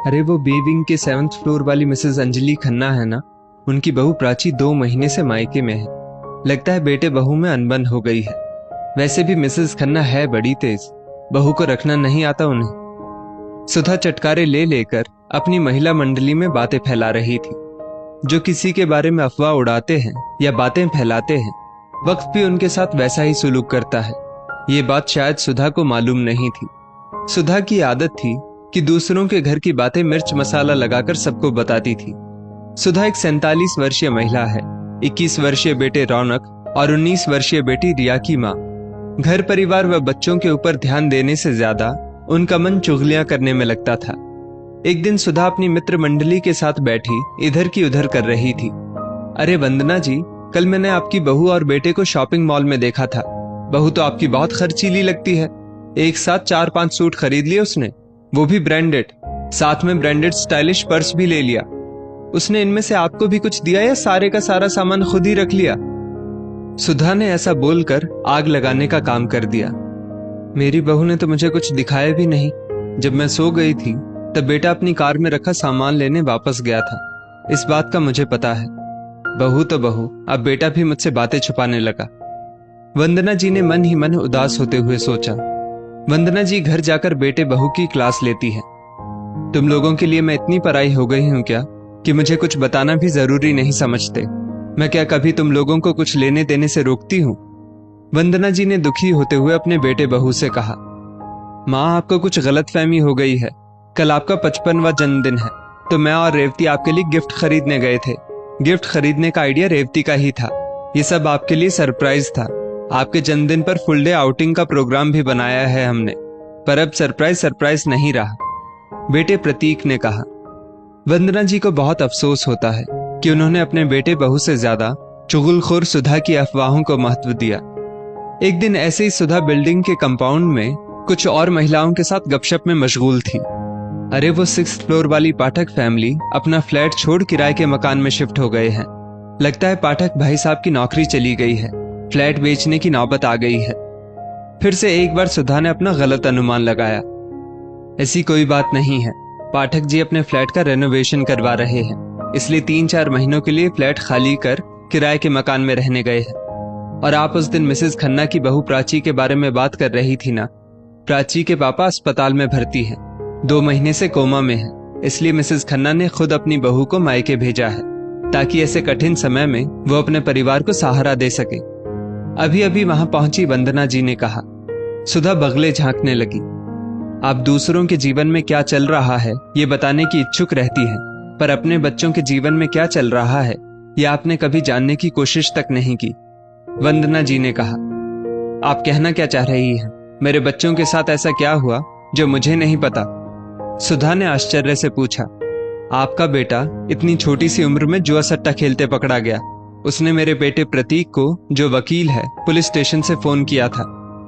अरे वो B wing के 7th फ्लोर वाली मिसेस अंजलि खन्ना है ना, उनकी बहू प्राची 2 महीने से मायके में है। लगता है बेटे बहू में अनबन हो गई है। वैसे भी मिसेस खन्ना है बड़ी तेज, बहू को रखना नहीं आता उन्हें। सुधा चटकारे ले लेकर अपनी महिला मंडली में बातें फैला रही थी। जो किसी के बारे में अफवाह उड़ाते हैं या बातें फैलाते हैं, वक्त भी उनके साथ वैसा ही सुलूक करता है। ये बात शायद सुधा को मालूम नहीं थी। सुधा की आदत थी कि दूसरों के घर की बातें मिर्च मसाला लगाकर सबको बताती थी। सुधा एक 47 वर्षीय महिला है। 21 वर्षीय बेटे रौनक और 19 वर्षीय बेटी रिया की माँ। घर परिवार व बच्चों के ऊपर ध्यान देने से ज्यादा उनका मन चुगलियां करने में लगता था। एक दिन सुधा अपनी मित्र मंडली के साथ बैठी इधर की उधर कर रही थी। अरे वंदना जी, कल मैंने आपकी बहू और बेटे को शॉपिंग मॉल में देखा था। बहू तो आपकी बहुत खर्चीली लगती है। एक साथ 4-5 सूट खरीद लिए उसने, वो भी ब्रांडेड, साथ में ब्रांडेड स्टाइलिश पर्स भी ले लिया। उसने इनमें से आपको भी कुछ दिया या सारे का सारा सामान खुद ही रख लिया? सुधा ने ऐसा बोलकर आग लगाने का काम कर दिया। मेरी बहू ने तो मुझे कुछ दिखाया भी नहीं। जब मैं सो गई थी तब बेटा अपनी कार में रखा सामान लेने वापस गया था। इस बात का मुझे पता है। बहू तो बहू, अब बेटा भी मुझसे बातें छुपाने लगा। वंदना जी ने मन ही मन उदास होते हुए सोचा। वंदना जी घर जाकर बेटे बहू की क्लास लेती है। तुम लोगों के लिए मैं इतनी पराई हो गई हूं क्या कि मुझे कुछ बताना भी जरूरी नहीं समझते? मैं क्या कभी तुम लोगों को कुछ लेने देने से रोकती हूं? वंदना जी ने दुखी होते हुए अपने बेटे बहू से कहा, माँ आपको कुछ गलतफहमी हो गई है। कल आपका 55वां जन्मदिन है, तो मैं और रेवती आपके लिए गिफ्ट खरीदने गए थे। गिफ्ट खरीदने का आइडिया रेवती का ही था। ये सब आपके लिए सरप्राइज था। आपके जन्मदिन पर फुल डे आउटिंग का प्रोग्राम भी बनाया है हमने, पर अब सरप्राइज नहीं रहा, बेटे प्रतीक ने कहा। वंदना जी को बहुत अफसोस होता है कि उन्होंने अपने बेटे बहू से ज्यादा चुगलखोर सुधा की अफवाहों को महत्व दिया। एक दिन ऐसे ही सुधा बिल्डिंग के कंपाउंड में कुछ और महिलाओं के साथ गपशप में मशगूल थी। अरे वो 6th फ्लोर वाली पाठक फैमिली अपना फ्लैट छोड़ किराए के मकान में शिफ्ट हो गए हैं। लगता है पाठक भाई साहब की नौकरी चली गई है, फ्लैट बेचने की नौबत आ गई है। फिर से एक बार सुधा ने अपना गलत अनुमान लगाया। ऐसी कोई बात नहीं है, पाठक जी अपने फ्लैट का रेनोवेशन करवा रहे हैं, इसलिए 3-4 महीनों के लिए फ्लैट खाली कर किराए के मकान में रहने गए हैं। और आप उस दिन मिसेस खन्ना की बहू प्राची के बारे में बात कर रही थी ना। प्राची के पापा अस्पताल में भर्ती हैं, 2 महीने से कोमा में है, इसलिए मिसेस खन्ना ने खुद अपनी बहू को मायके भेजा है ताकि ऐसे कठिन समय में वो अपने परिवार को सहारा दे सके। अभी अभी वहां पहुंची वंदना जी ने कहा। सुधा बगले झांकने लगी। आप दूसरों के जीवन में क्या चल रहा है ये बताने की इच्छुक रहती हैं, पर अपने बच्चों के जीवन में क्या चल रहा है ये आपने कभी जानने की कोशिश तक नहीं की। वंदना जी ने कहा, आप कहना क्या चाह रही हैं? मेरे बच्चों के साथ ऐसा क्या हुआ जो मुझे नहीं पता? सुधा ने आश्चर्य से पूछा। आपका बेटा इतनी छोटी सी उम्र में जुआ सट्टा खेलते पकड़ा गया। उसने मेरे बेटे प्रतीक को, जो वकील है, पुलिस स्टेशन से फोन किया था।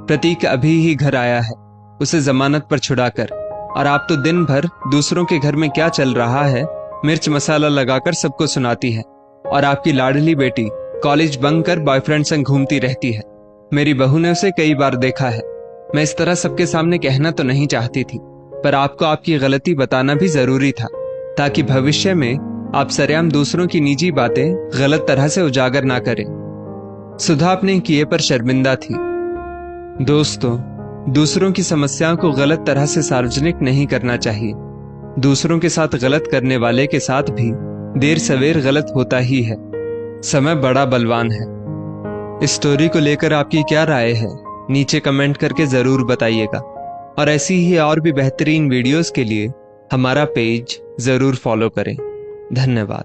प्रतीक अभी ही घर आया है, उसे जमानत पर छुड़ाकर। और आप तो दिन भर दूसरों के घर में क्या चल रहा है मिर्च मसाला लगाकर सबको सुनाती है। और आपकी लाडली बेटी कॉलेज बंक कर बॉयफ्रेंड संग घूमती रहती है। मेरी बहू ने उसे कई बार देखा है। मैं इस तरह सबके सामने कहना तो नहीं चाहती थी, पर आपको आपकी गलती बताना भी जरूरी था ताकि भविष्य में आप सरेआम दूसरों की निजी बातें गलत तरह से उजागर ना करें। सुधा अपने किए पर शर्मिंदा थी। दोस्तों, दूसरों की समस्याओं को गलत तरह से सार्वजनिक नहीं करना चाहिए। दूसरों के साथ गलत करने वाले के साथ भी देर सवेर गलत होता ही है। समय बड़ा बलवान है। इस स्टोरी को लेकर आपकी क्या राय है नीचे कमेंट करके जरूर बताइएगा। और ऐसी ही और भी बेहतरीन वीडियोस के लिए हमारा पेज जरूर फॉलो करें। धन्यवाद।